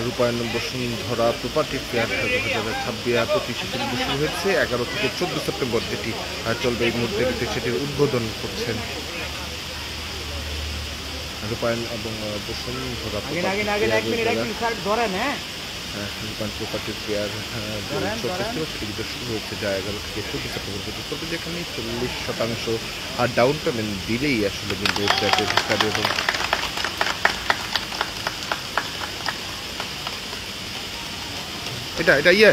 রূপায়ণ Bashundhara property fair 2025 শুরু হয়েছে 11 থেকে 14 সেপ্টেম্বর, যেটি চলবে। এই মুহূর্তে সেটির উদ্বোধন করছেন রূপায়ণ এবং বসুন্ধরা রূপায়ণ প্রপার্টি ফেয়ার সেটি কিন্তু শুরু হয়েছে, যা 11 থেকে 14 সেপ্টেম্বর পর্যন্ত চলবে, যেখানে 40% ডাউন পেমেন্ট দিলেই আসলে কিন্তু ফ্ল্যাটের হিসাবে এবং এটা এটা ইয়ে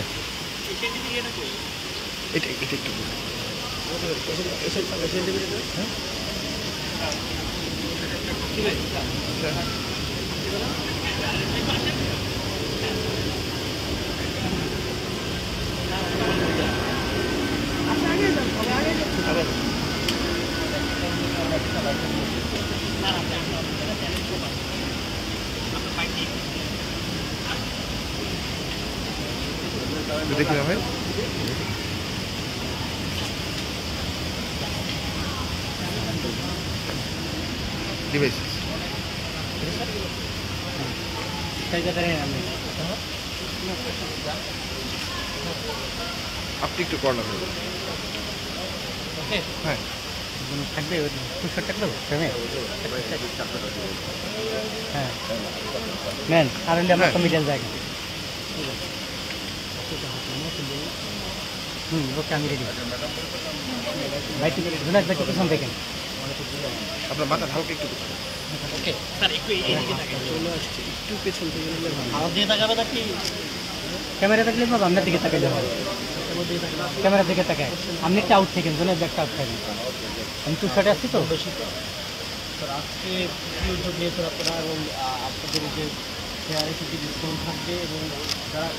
এটা এটা একটু দেখি না ভাই, ডিভাইসেস আপনি একটু কর্নার হয়ে হ্যাঁ থাকবে 200 টাকা হ্যাঁ নেন আর আমরা কমিটির জায়গা ওকে আমি রেডি ভাই ঠিক আছে ধন্যবাদ ভাই কিছু দেখেন আপনার মাথা হালকা একটু ওকে স্যার একটু এইদিকে তাকান চলে আসছে একটু পেছন থেকে গেলে ভালো দিয়ে তাকাবে নাকি ক্যামেরা থাকলে বাবা আপনার দিকে তাকাই যাবে ক্যামেরা দিকে তাকায় আপনি একটা আউট থেকে ধন্যবাদ একটা আউট থাকবে আমি তো শটে আসছি তো স্যার আজকে কি উদ্যোগ নিয়েছেন আপনারা এবং আপনাদের যে শেয়ারে কিছু ডিসকাউন্ট থাকবে এবং যারা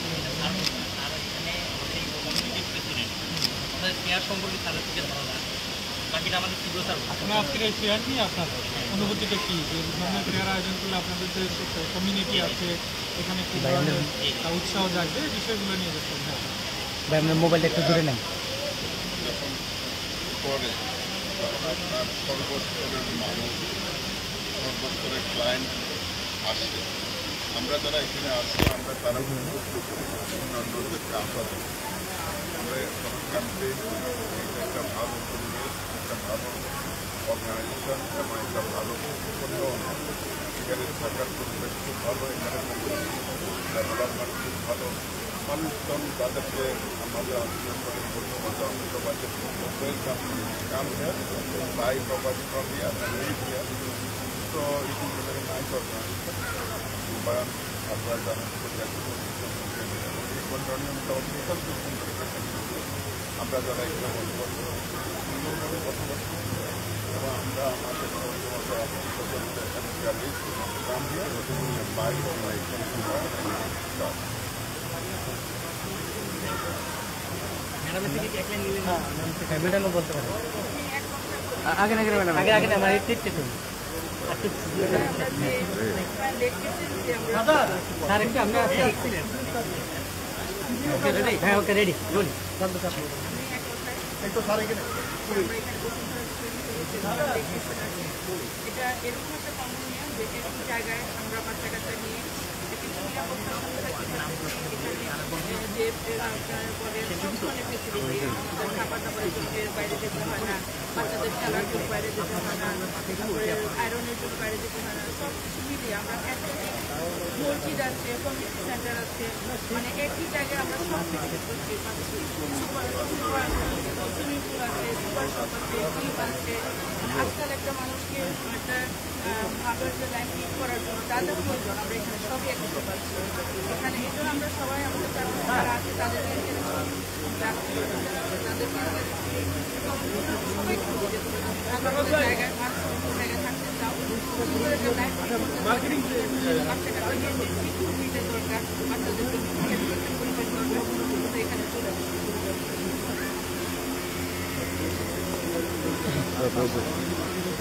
শেয়ার সম্পর্কে তাদের থেকে ধারণা বাকিটা আমাদের তীব্র স্যার আপনার আজকের এই শেয়ার নিয়ে আপনার অনুভূতিটা কী যে ধরনের শেয়ার আয়োজন করলে আপনাদের যে কমিউনিটি আছে এখানে কী ধরনের উৎসাহ জাগবে এই বিষয়গুলো নিয়ে দেখতে ভাই আপনার মোবাইলটা একটু দূরে নেন পরে সর্বস্তরের মানুষ সর্বস্তরের ক্লায়েন্ট আসে, আমরা যারা এখানে আসি আমরা তারা অন্যান্যদেরকে আশা দিই আমরা ক্যাম্পেইন একটা ভালো পরিবেশ, একটা ভালো অর্গানাইজেশন এবং একটা ভালো পরিবহন, এখানে থাকার পরিবেশ খুব ভালো, এখানে ডেভেলপমেন্ট খুব ভালো, মানুষজন তাদেরকে আমাদের come here, buy property from here and live here. So it is a very nice organization. But আপনারা জানেন আমরা যারা এখানে সুন্দরভাবে বসবাস করি এবং আমরা আমাদের come here, buy from ম্যাডামও বলতে পারেন আগে আগে ম্যাডাম আগে আগে আমার ঠিক ঠিক স্যার একটু আমরা ওকে রেডি হ্যাঁ ওকে রেডি বলি একটু স্যার এখানে এটা এরকম একটা কমন নিয়ম যে একটি জায়গায় আমরা বাচ্চা কাচ্চা নিয়ে যে অনেক ফেসিলিটি খাবার দাবারের জন্য বাইরে যেতে হয় না, বাচ্চাদের খেলার জন্য বাইরে যেতে হয় না, তারপরে আয়রনের জন্য বাইরে যেতে হয় না, সব কিছু মিলিয়ে আমরা মসজিদ আছে, কমিউনিটি সেন্টার আছে, মানে একই জায়গায় আমরা সব কিছু করতে পারছি। সুইমিং পুল আছে, সুপার শপ আছে, জিম আছে। আজকাল একটা মানুষকে একটা ভালো একটা লাইফ লিড করার জন্য যা যা প্রয়োজন আমরা এখানে সবই একসাথে পাচ্ছি। এখানে এই জন্য আমরা সবাই আমাদের যারা আছে তাদেরকে তাদেরকে সবাইকে বলি যে জায়গায় জায়গায় থাকতে চাও, সুন্দর একটা লাইফ বাচ্চাটা দরকার, বাচ্চাদেরকে পরিবেশ দরকার, তো এখানে চলে আসবে।